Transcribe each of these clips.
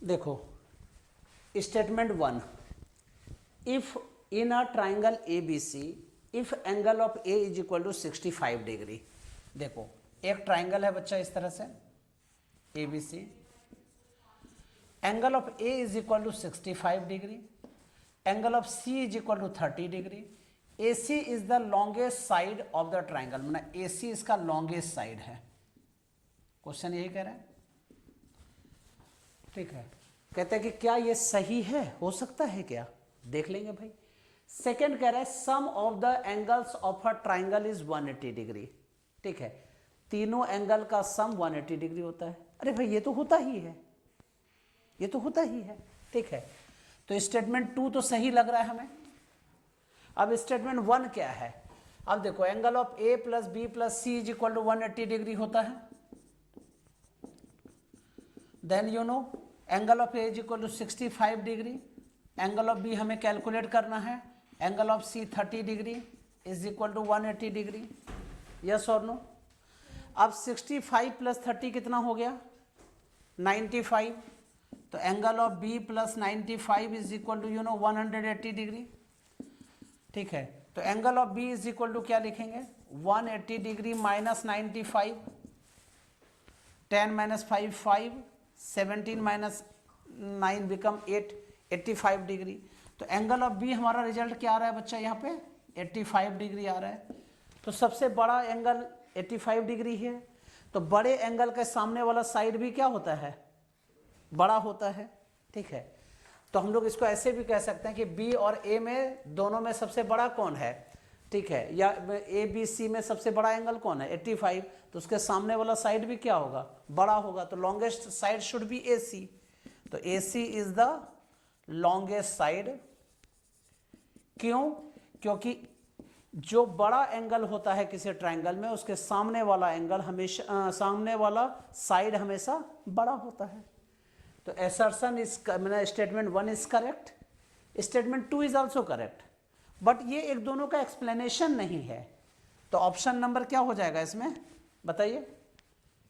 देखो statement 1, if in a triangle A B C if angle of A is equal to 65 degree. देखो एक triangle है बच्चा इस तरह से A B C, angle of A is equal to 65 degree, angle of C is equal to 30 degree, A C is the longest side of the triangle, मतलब A सी इसका longest side है। क्वेश्चन यही कह रहा है, ठीक है। कहते हैं कि क्या ये सही है, हो सकता है क्या, देख लेंगे भाई। सेकंड कह रहा है sum of the angles of a triangle is 180 degree, ठीक है। तीनों एंगल का सम 180 डिग्री होता है। अरे भाई ये तो होता ही है, ये तो होता ही है, ठीक है। तो स्टेटमेंट 2 तो सही लग रहा है हमें। अब स्टेटमेंट 1 क्या है, अब देखो angle of A plus B plus C is equal to 180 degree होता है। Then you know angle of A is equal to 65 degree, angle of B हमें कैलकुलेट करना है, angle of C 30 degree is equal to 180 degree, yes और no. अब 65 plus 30 कितना हो गया 95, तो angle of B plus 95 is equal to you know 180 degree, ठीक है। तो angle of B is equal to क्या लिखेंगे 180 degree minus 95, 10 minus 5 5, 17 minus 9 become 8, 85 degree. तो एंगल ऑफ बी हमारा रिजल्ट क्या आ रहा है बच्चा यहाँ पे 85 डिग्री आ रहा है। तो सबसे बड़ा एंगल 85 डिग्री है, तो बड़े एंगल के सामने वाला साइड भी क्या होता है बड़ा होता है, ठीक है। तो हम लोग इसको ऐसे भी कह सकते हैं कि बी और ए में दोनों में सबसे बड़ा कौन है, ठीक है, या ए बी सी में सबसे बड़ा एंगल कौन है 85, तो उसके सामने वाला साइड भी क्या होगा बड़ा होगा, तो लॉन्गेस्ट साइड शुड बी ए सी। तो ए C is the longest side. क्यों, क्योंकि जो बड़ा एंगल होता है किसी ट्रायंगल में उसके सामने वाला एंगल हमेशा सामने वाला साइड हमेशा बड़ा होता है। तो assertion is statement 1 is correct, statement 2 is also correct, but ये एक दोनों का एक्सप्लेनेशन नहीं है। तो ऑप्शन नंबर क्या हो जाएगा इसमें बताइए,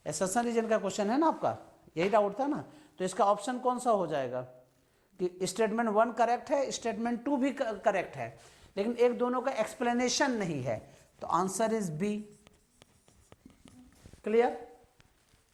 असर्शन रीजन का क्वेश्चन है ना आपका, यही डाउट था ना, तो इसका ऑप्शन कौन सा हो जाएगा कि स्टेटमेंट 1 करेक्ट है, स्टेटमेंट 2 भी करेक्ट है, लेकिन एक दोनों का एक्सप्लेनेशन नहीं है। तो आंसर इज बी। क्लियर।